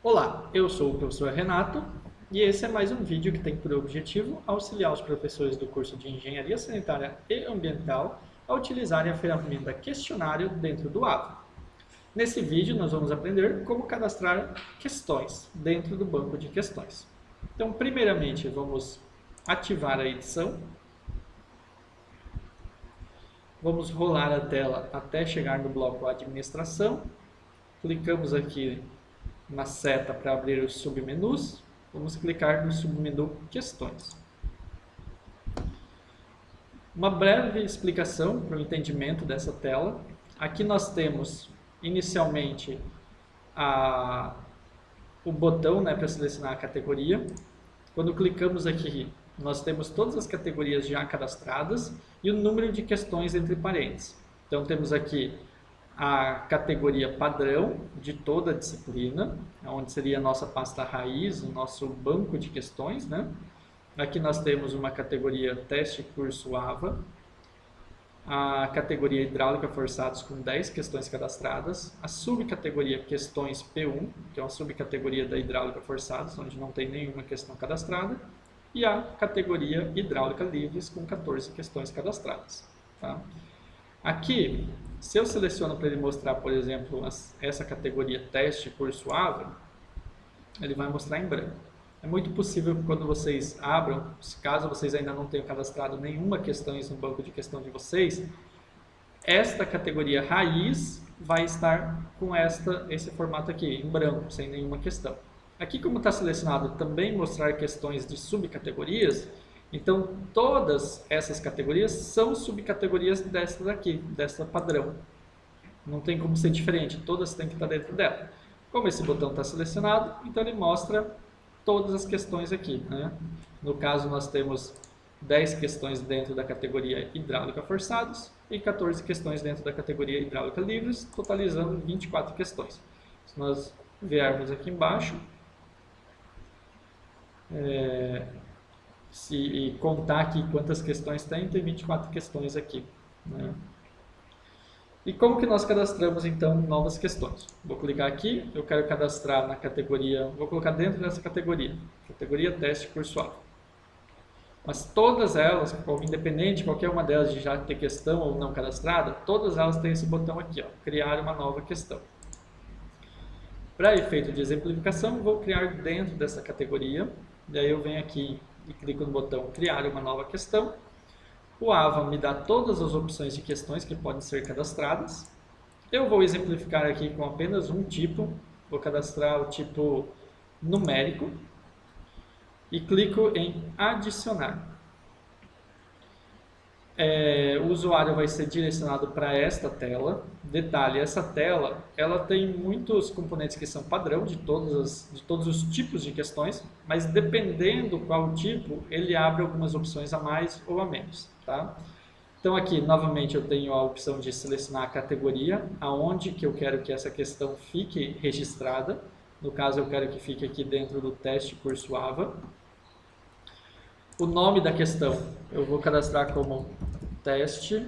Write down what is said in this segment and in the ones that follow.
Olá, eu sou o professor Renato e esse é mais um vídeo que tem por objetivo auxiliar os professores do curso de Engenharia Sanitária e Ambiental a utilizarem a ferramenta questionário dentro do AVA. Nesse vídeo nós vamos aprender como cadastrar questões dentro do banco de questões. Então, primeiramente, vamos ativar a edição. Vamos rolar a tela até chegar no bloco Administração. Clicamos aqui na seta para abrir os submenus. Vamos clicar no submenu Questões. Uma breve explicação para o entendimento dessa tela. Aqui nós temos inicialmente o botão para selecionar a categoria. Quando clicamos aqui, nós temos todas as categorias já cadastradas e o número de questões entre parênteses. Então temos aqui a categoria padrão de toda a disciplina, onde seria a nossa pasta raiz, o nosso banco de questões, Aqui nós temos uma categoria teste curso AVA, a categoria hidráulica forçados com 10 questões cadastradas, a subcategoria questões P1, que é uma subcategoria da hidráulica forçados, onde não tem nenhuma questão cadastrada, e a categoria hidráulica livres com 14 questões cadastradas. Tá? Aqui, se eu seleciono para ele mostrar, por exemplo, essa categoria teste curso AVA, ele vai mostrar em branco. É muito possível que quando vocês abram, caso vocês ainda não tenham cadastrado nenhuma questão no banco de questão de vocês, esta categoria raiz vai estar com esse formato aqui, em branco, sem nenhuma questão. Aqui, como está selecionado também mostrar questões de subcategorias, então todas essas categorias são subcategorias dessa daqui, dessa padrão. Não tem como ser diferente, todas têm que estar dentro dela. Como esse botão está selecionado, então ele mostra todas as questões aqui. No caso, nós temos 10 questões dentro da categoria hidráulica forçados e 14 questões dentro da categoria hidráulica livres, totalizando 24 questões. Se nós viermos aqui embaixo, e contar aqui quantas questões tem 24 questões aqui. E como que nós cadastramos, então, novas questões? Vou clicar aqui, eu quero cadastrar na categoria, vou colocar dentro dessa categoria teste curso AVA. Mas todas elas, independente, qualquer uma delas de já ter questão ou não cadastrada, todas elas têm esse botão aqui, criar uma nova questão. Para efeito de exemplificação, vou criar dentro dessa categoria, daí eu venho aqui e clico no botão criar uma nova questão. O AVA me dá todas as opções de questões que podem ser cadastradas. Eu vou exemplificar aqui com apenas um tipo, vou cadastrar o tipo numérico e clico em adicionar. O usuário vai ser direcionado para esta tela. Detalhe, essa tela ela tem muitos componentes que são padrão de todos os tipos de questões, mas dependendo qual tipo, ele abre algumas opções a mais ou a menos. Tá? Então aqui, novamente, eu tenho a opção de selecionar a categoria, aonde que eu quero que essa questão fique registrada. No caso, eu quero que fique aqui dentro do teste curso AVA. O nome da questão eu vou cadastrar como teste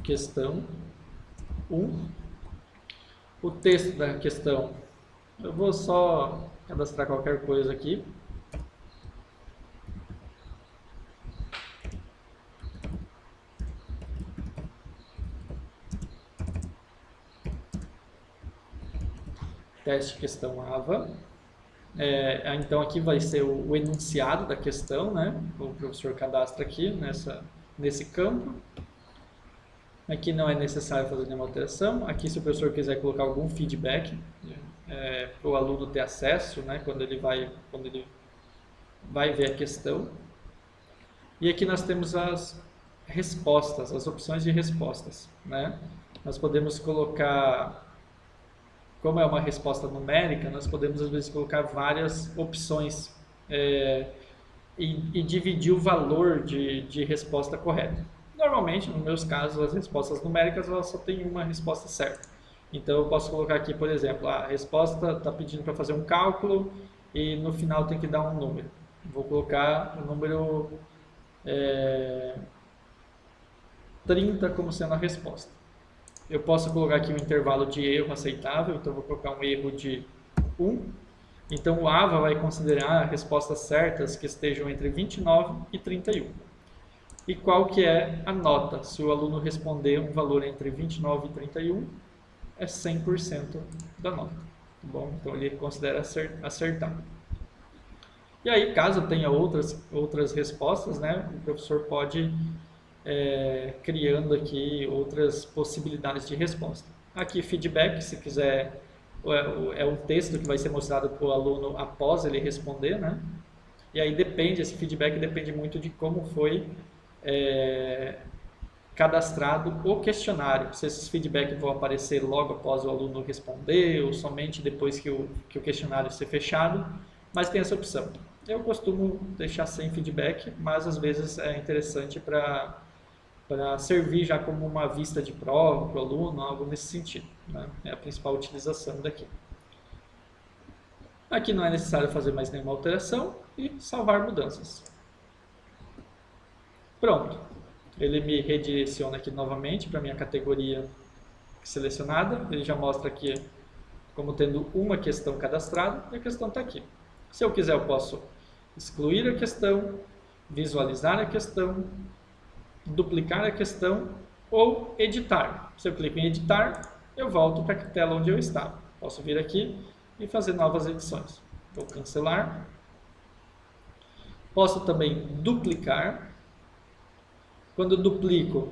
questão 1. O texto da questão eu vou só cadastrar qualquer coisa aqui. Teste questão AVA. Então aqui vai ser o enunciado da questão, o professor cadastra aqui nesse campo. Aqui não é necessário fazer nenhuma alteração. Aqui, se o professor quiser colocar algum feedback para o aluno ter acesso, quando ele vai ver a questão. E aqui nós temos as respostas, as opções de respostas. Nós podemos colocar, como é uma resposta numérica, nós podemos às vezes colocar várias opções e dividir o valor de resposta correta. Normalmente, nos meus casos, as respostas numéricas elas só têm uma resposta certa. Então eu posso colocar aqui, por exemplo, a resposta está pedindo para fazer um cálculo e no final tem que dar um número. Vou colocar o número 30 como sendo a resposta. Eu posso colocar aqui um intervalo de erro aceitável, então vou colocar um erro de 1. Então o AVA vai considerar respostas certas que estejam entre 29 e 31. E qual que é a nota? Se o aluno responder um valor entre 29 e 31, é 100% da nota. Tá bom? Então ele considera acertado. E aí, caso tenha outras respostas, né, o professor pode criando aqui outras possibilidades de resposta. Aqui feedback, se quiser, é um texto que vai ser mostrado para o aluno após ele responder, né? E aí esse feedback depende muito de como foi cadastrado o questionário. Se esses feedbacks vão aparecer logo após o aluno responder ou somente depois que o questionário ser fechado, mas tem essa opção. Eu costumo deixar sem feedback, mas às vezes é interessante para servir já como uma vista de prova para o aluno, algo nesse sentido, né? É a principal utilização daqui. Aqui não é necessário fazer mais nenhuma alteração e salvar mudanças. Pronto. Ele me redireciona aqui novamente para a minha categoria selecionada. Ele já mostra aqui como tendo uma questão cadastrada e a questão está aqui. Se eu quiser, eu posso excluir a questão, visualizar a questão, duplicar a questão ou editar. Se eu clico em editar, eu volto para a tela onde eu estava. Posso vir aqui e fazer novas edições. Vou cancelar. Posso também duplicar. Quando eu duplico,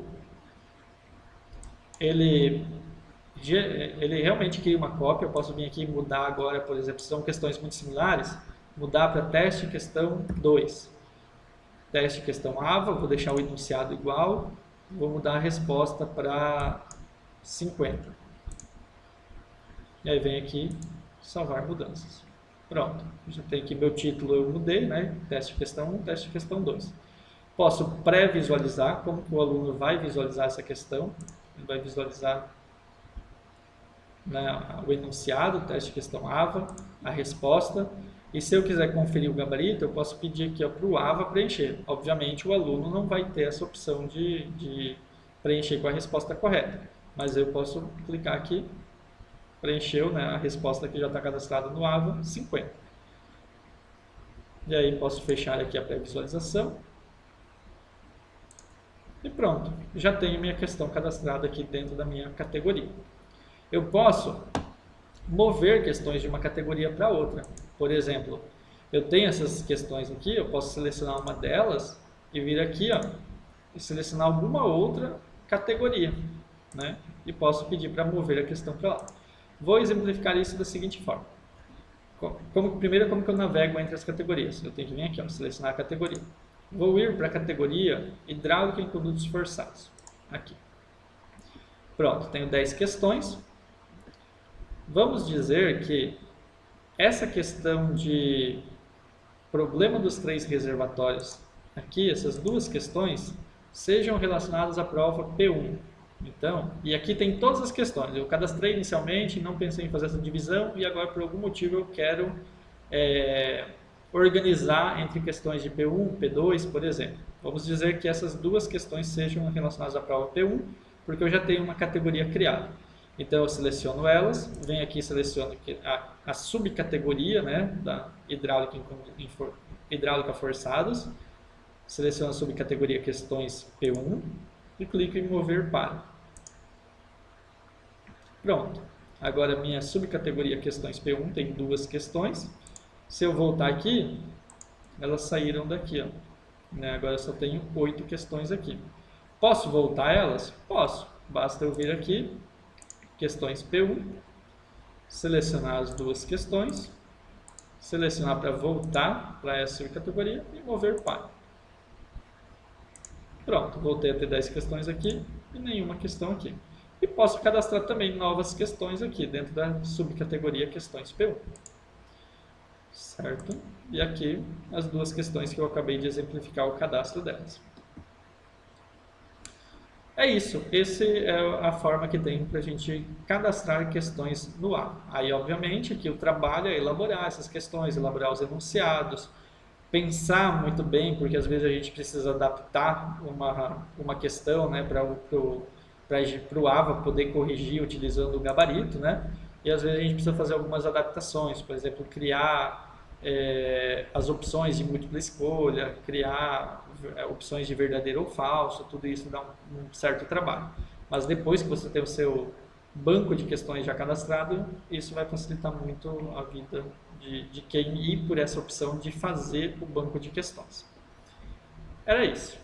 ele realmente cria uma cópia. Eu posso vir aqui e mudar agora, por exemplo, se são questões muito similares, mudar para teste questão 2. Teste questão AVA, vou deixar o enunciado igual, vou mudar a resposta para 50. E aí vem aqui, salvar mudanças. Pronto, já tem aqui meu título, eu mudei, né? Teste questão 1, teste questão 2. Posso pré-visualizar, como que o aluno vai visualizar essa questão. Ele vai visualizar, né, o enunciado, teste questão AVA, a resposta. E se eu quiser conferir o gabarito, eu posso pedir aqui para o AVA preencher. Obviamente, o aluno não vai ter essa opção de preencher com a resposta correta. Mas eu posso clicar aqui, preencheu, né, a resposta que já está cadastrada no AVA, 50. E aí posso fechar aqui a pré-visualização. E pronto, já tenho minha questão cadastrada aqui dentro da minha categoria. Eu posso mover questões de uma categoria para outra. Por exemplo, eu tenho essas questões aqui, eu posso selecionar uma delas e vir aqui, ó, e selecionar alguma outra categoria, né? E posso pedir para mover a questão para lá. Vou exemplificar isso da seguinte forma. Primeiro, como que eu navego entre as categorias? Eu tenho que vir aqui, ó, selecionar a categoria. Vou ir para a categoria Hidráulica em Condutos Forçados. Aqui. Pronto, tenho 10 questões. Vamos dizer que essa questão de problema dos 3 reservatórios, aqui, essas duas questões, sejam relacionadas à prova P1. Então, e aqui tem todas as questões. Eu cadastrei inicialmente, não pensei em fazer essa divisão e agora, por algum motivo, eu quero organizar entre questões de P1, P2, por exemplo. Vamos dizer que essas duas questões sejam relacionadas à prova P1, porque eu já tenho uma categoria criada. Então eu seleciono elas, venho aqui e seleciono a subcategoria, né, da hidráulica forçados, seleciono a subcategoria questões P1 e clico em mover para. Pronto, agora minha subcategoria questões P1 tem 2 questões. Se eu voltar aqui, elas saíram daqui, ó, né? Agora eu só tenho 8 questões aqui. Posso voltar elas? Posso, basta eu vir aqui, questões P1, selecionar as 2 questões, selecionar para voltar para essa categoria e mover para. Pronto, voltei a ter 10 questões aqui e nenhuma questão aqui. E posso cadastrar também novas questões aqui dentro da subcategoria questões P1. Certo? E aqui as 2 questões que eu acabei de exemplificar o cadastro delas. É isso, essa é a forma que tem para a gente cadastrar questões no AVA. Aí, obviamente, aqui o trabalho é elaborar essas questões, elaborar os enunciados, pensar muito bem, porque às vezes a gente precisa adaptar uma questão, né, para para o AVA poder corrigir utilizando o gabarito, né? E às vezes a gente precisa fazer algumas adaptações, por exemplo, criar as opções de múltipla escolha, criar opções de verdadeiro ou falso, tudo isso dá um certo trabalho. Mas depois que você tem o seu banco de questões já cadastrado, isso vai facilitar muito a vida de quem ir por essa opção de fazer o banco de questões. Era isso.